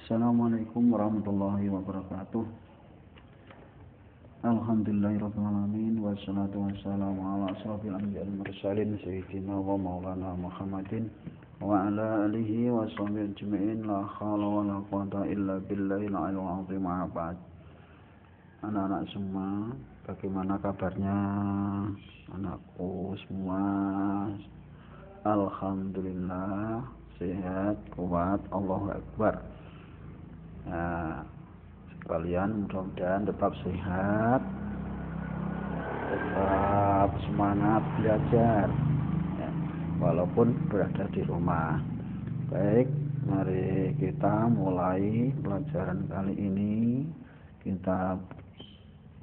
Assalamualaikum warahmatullahi wabarakatuh. Alhamdulillahirabbil alamin wassalatu wassalamu ala asrofil anbiya'i wal mursalin sayyidina wa maulana Muhammadin wa ala alihi wa sahbihi ajma'in. La haula wala quwwata illa billahil aliyyil azim. Ba'd. Anak-anak semua, bagaimana kabarnya anakku semua? Alhamdulillah sehat, kuat, Allahu Akbar. Nah, sekalian mudah-mudahan tetap sehat, tetap semangat belajar ya, walaupun berada di rumah. Baik, mari kita mulai pelajaran kali ini. Kita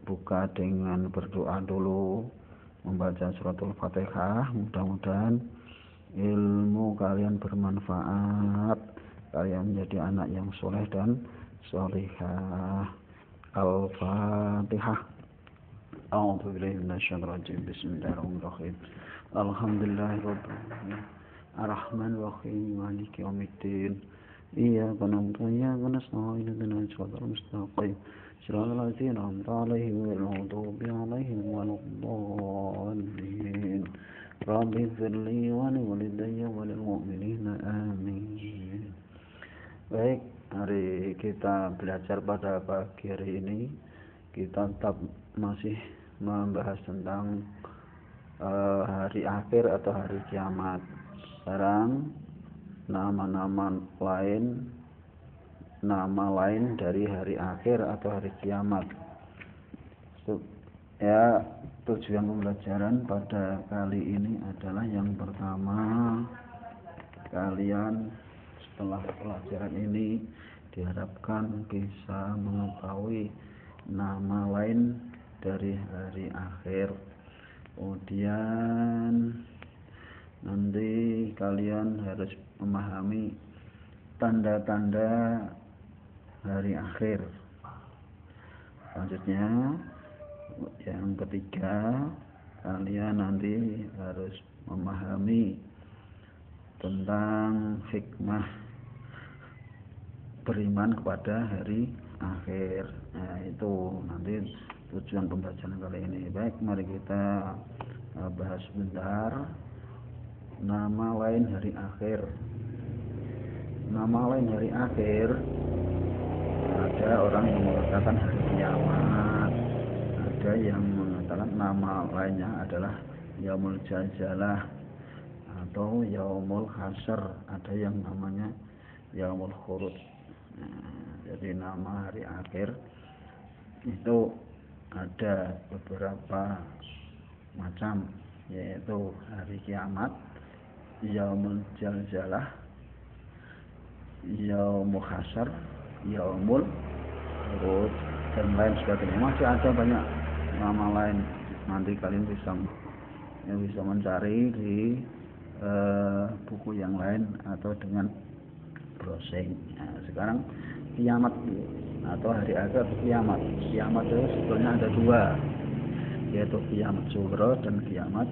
buka dengan berdoa dulu, membaca suratul Fatihah. Mudah-mudahan ilmu kalian bermanfaat, kalian menjadi anak yang soleh dan solihah. Al-Fatihah. A'udzu billahi minasyaitonir rajim. Bismillahirrahmanirrahim. Alhamdulillahirabbil alamin. Arrahmanir rahim. Maliki yaumiddin. Iyyaka na'budu wa iyyaka nasta'in. Ihdinas siratal mustaqim. Shiratal ladzina an'amta 'alaihim ghairil maghdubi 'alaihim waladdallin. Rabbi firli wa liwalidayya wa lil mu'minina amin. Baik, mari kita belajar pada pagi hari ini. Kita tetap masih membahas tentang hari akhir atau hari kiamat. Sekarang nama lain dari hari akhir atau hari kiamat. Ya, tujuan pembelajaran pada kali ini adalah yang pertama, kalian setelah pelajaran ini diharapkan bisa mengetahui nama lain dari hari akhir. Kemudian nanti kalian harus memahami tanda-tanda hari akhir. Selanjutnya, yang ketiga, kalian nanti harus memahami tentang hikmah beriman kepada hari akhir. Nah, itu nanti tujuan pembelajaran kali ini. Baik, mari kita bahas sebentar nama lain hari akhir. Nama lain hari akhir, ada orang yang mengatakan hari kiamat, ada yang mengatakan nama lainnya adalah yaumul jalzalah atau yaumul hasyr, ada yang namanya yaumul khurud. Jadi nama hari akhir itu ada beberapa macam, yaitu hari kiamat, yaumul jalzalah, yaumul hasyr, yaumul khurud, dan lain sebagainya. Masih ada banyak nama lain, nanti kalian bisa mencari di buku yang lain atau dengan browsing. Nah, sekarang kiamat atau hari akhir kiamat. Kiamat itu sebetulnya ada dua, yaitu kiamat sughra dan kiamat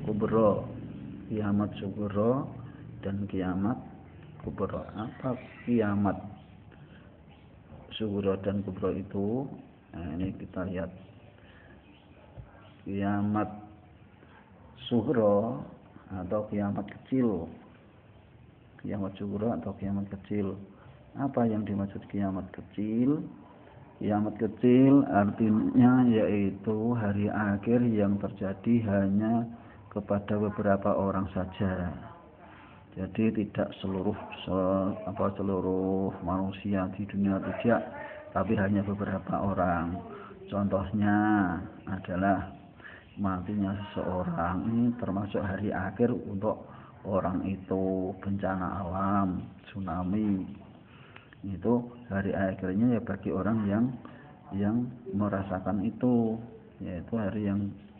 kubra. Kiamat sughra dan kiamat kubra. Apa kiamat sughra dan kubra itu? Nah, ini kita lihat. Kiamat sughra atau kiamat kecil, kiamat sughra atau kiamat kecil. Apa yang dimaksud kiamat kecil? Kiamat kecil artinya yaitu hari akhir yang terjadi hanya kepada beberapa orang saja. Jadi tidak seluruh manusia di dunia, tidak, tapi hanya beberapa orang. Contohnya adalah matinya seseorang, ini termasuk hari akhir untuk orang itu. Bencana alam, tsunami, itu hari akhirnya ya bagi orang yang merasakan itu, yaitu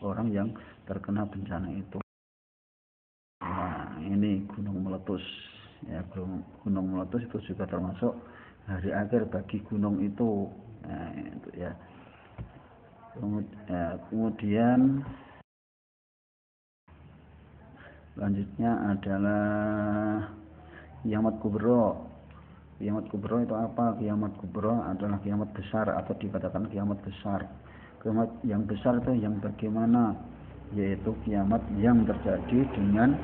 orang yang terkena bencana itu. Nah, ini gunung meletus ya, gunung meletus itu juga termasuk hari akhir bagi gunung itu. Nah, itu ya. Kemudian selanjutnya adalah kiamat kubra. Kiamat kubro itu apa? Kiamat kubro adalah kiamat besar atau dikatakan kiamat besar. Kiamat yang besar itu yang bagaimana? Yaitu kiamat yang terjadi dengan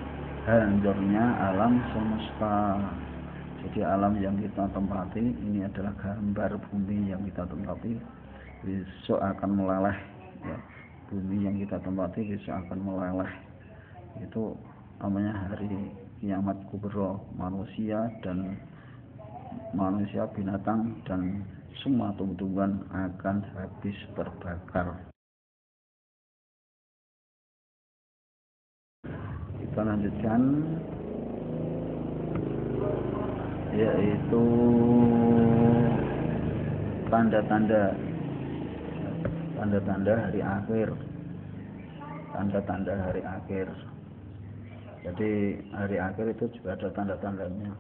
hancurnya alam semesta. Jadi alam yang kita tempati ini adalah gambar bumi yang kita tempati besok akan meleleh, ya. Bumi yang kita tempati besok akan meleleh. Itu namanya hari kiamat kubro. Manusia, binatang dan semua tumbuhan akan habis terbakar. Kita lanjutkan, yaitu tanda-tanda hari akhir. Tanda-tanda hari akhir. Jadi hari akhir itu juga ada tanda-tandanya.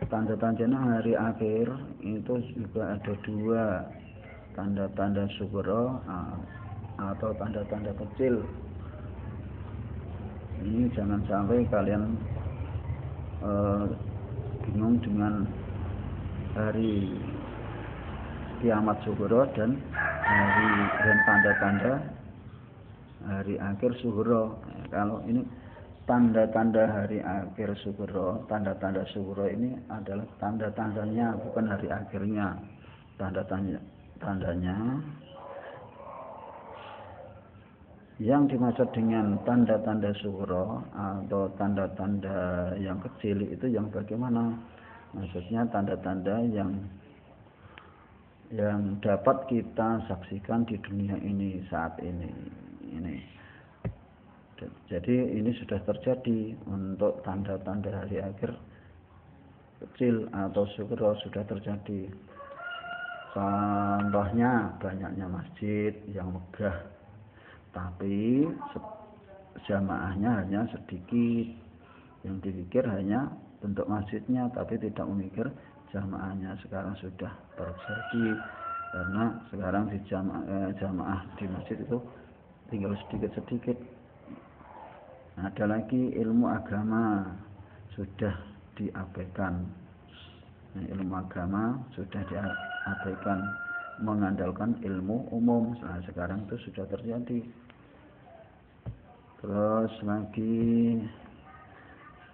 Tanda-tandanya hari akhir itu juga ada dua, tanda-tanda sugro atau tanda-tanda kecil. Ini jangan sampai kalian bingung dengan hari kiamat sugro dan tanda-tanda hari akhir sugro. Kalau ini tanda-tanda hari akhir sugro, tanda-tanda sugro ini adalah tanda-tandanya, bukan hari akhirnya. Tandanya yang dimaksud dengan tanda-tanda sugro atau tanda-tanda yang kecil itu yang bagaimana? Maksudnya tanda-tanda yang dapat kita saksikan di dunia ini saat ini. Jadi ini sudah terjadi untuk tanda-tanda hari akhir kecil atau sugro sudah terjadi. Contohnya banyaknya masjid yang megah, tapi jamaahnya hanya sedikit. Yang dipikir hanya bentuk masjidnya, tapi tidak memikir jamaahnya. Sekarang sudah terjadi karena sekarang di jamaah di masjid itu tinggal sedikit-sedikit. Ada lagi ilmu agama sudah diabaikan. Ilmu agama sudah diabaikan, mengandalkan ilmu umum. Sekarang itu sudah terjadi. Terus lagi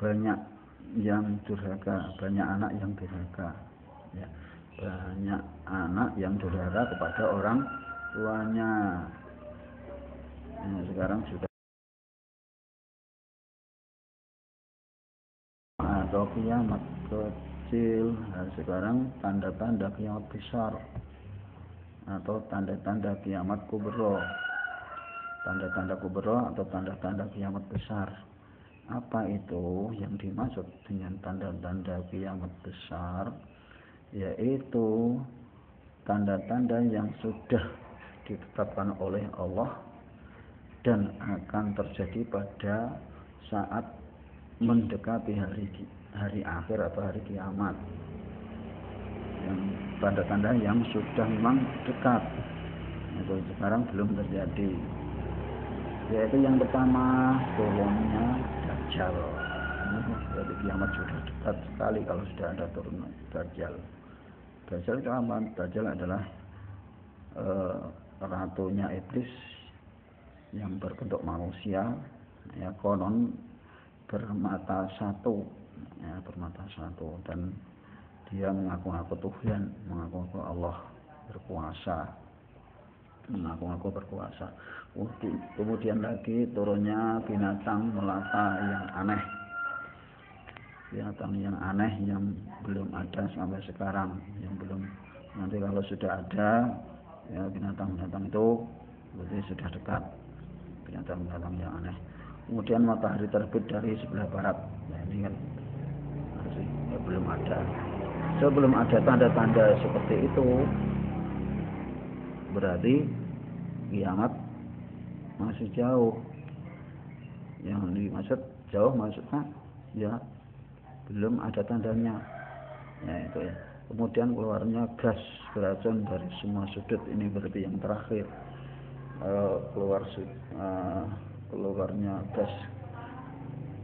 banyak yang durhaka, banyak anak yang durhaka, ya. Banyak anak yang durhaka kepada orang tuanya. Sekarang sudah atau kiamat kecil. Sekarang tanda-tanda kiamat besar atau tanda-tanda kiamat kubro. Tanda-tanda kubro atau tanda-tanda kiamat besar. Apa itu yang dimaksud dengan tanda-tanda kiamat besar? Yaitu tanda-tanda yang sudah ditetapkan oleh Allah dan akan terjadi pada saat mendekati hari akhir atau hari kiamat. Yang tanda-tanda yang sudah memang dekat, itu sekarang belum terjadi. Yaitu yang pertama, turunnya Dajjal. Jadi kiamat sudah dekat sekali kalau sudah ada turun Dajjal. Dajjal itu apa? Dajjal adalah ratunya iblis yang berbentuk manusia, ya, konon bermata satu, dan dia mengaku-ngaku Tuhan, mengaku-ngaku Allah berkuasa, Kemudian lagi turunnya binatang melata yang aneh, yang belum ada sampai sekarang, yang belum. Nanti kalau sudah ada, ya, binatang-binatang itu berarti sudah dekat, binatang-binatang yang aneh. Kemudian matahari terbit dari sebelah barat. Nah, ini kan masih belum ada. Sebelum ada tanda-tanda seperti itu, berarti kiamat masih jauh. Yang dimaksud jauh maksudnya ya belum ada tandanya. Ya, itu ya. Kemudian keluarnya gas beracun dari semua sudut, ini berarti yang terakhir. Keluarnya gas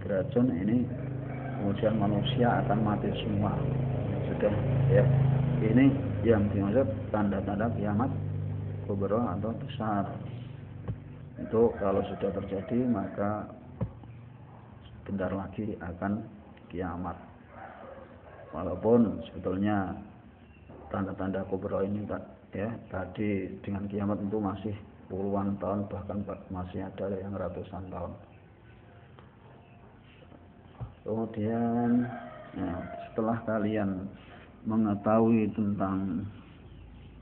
beracun ini, kemudian manusia akan mati semua. sudah ya. Ini yang dimaksud tanda-tanda kiamat kubra atau besar. Itu kalau sudah terjadi maka bentar lagi akan kiamat. Walaupun sebetulnya tanda-tanda kubra ini ya tadi dengan kiamat itu masih puluhan tahun, bahkan masih ada yang ratusan tahun. Kemudian ya, setelah kalian mengetahui tentang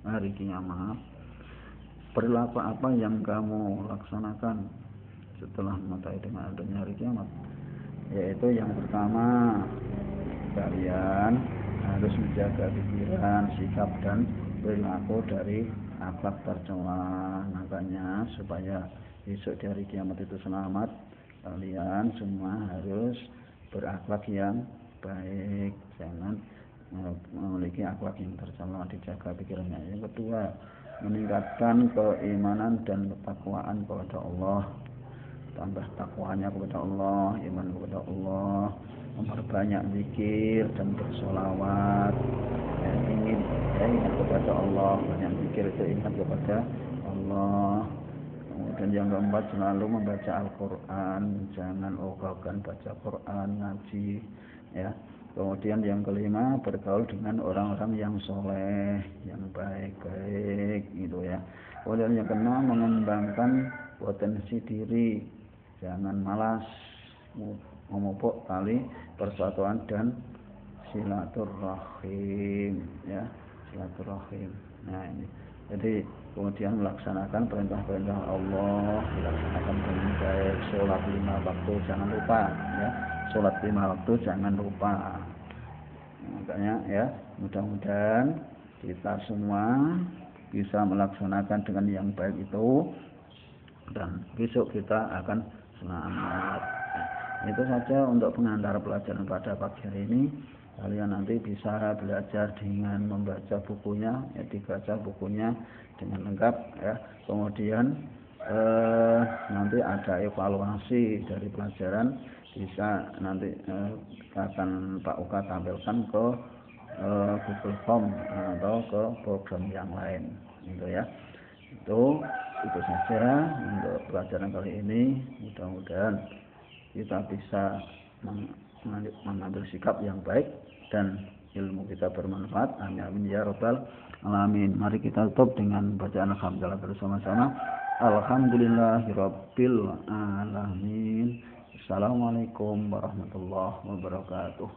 hari kiamat, perilaku apa yang kamu laksanakan setelah mengetahui dengan adanya hari kiamat? Yaitu yang pertama, kalian harus menjaga pikiran, sikap dan perilaku dari akhlak tercela. Makanya supaya besok di hari kiamat itu selamat, kalian semua harus berakhlak yang baik, jangan memiliki akhlak yang tercela, dijaga pikirannya. Yang kedua, meningkatkan keimanan dan ketakwaan kepada Allah, tambah takwanya kepada Allah, iman kepada Allah, memperbanyak zikir dan bersolawat, ya, ingat kepada Allah, banyak zikir itu ingat kepada Allah. Kemudian yang keempat, selalu membaca Al-Quran, jangan ogah-ogahan baca Quran, ngaji, ya. Kemudian yang kelima, bergaul dengan orang-orang yang soleh, yang baik-baik, gitu ya. Kemudian yang keenam, mengembangkan potensi diri, jangan malas, memupuk tali persatuan dan silaturahim, ya, silaturahim. Nah ini, jadi kemudian melaksanakan perintah-perintah Allah, dilaksanakan dengan baik, sholat 5 waktu jangan lupa, ya, sholat 5 waktu jangan lupa. Makanya ya, mudah-mudahan kita semua bisa melaksanakan dengan yang baik itu, dan besok kita akan selamat. Itu saja untuk pengantar pelajaran pada pagi hari ini. Kalian nanti bisa belajar dengan membaca bukunya, ya, dibaca bukunya dengan lengkap, ya. Kemudian nanti ada evaluasi dari pelajaran, bisa nanti akan Pak Uka tampilkan ke Google Form atau ke program yang lain, gitu ya. Itu saja untuk pelajaran kali ini. Mudah-mudahan kita bisa mengambil sikap yang baik dan ilmu kita bermanfaat. Amin amin ya rabbal alamin. Mari kita tutup dengan bacaan alhamdulillah bersama-sama. Alhamdulillahirabbil alamin. Assalamualaikum warahmatullahi wabarakatuh.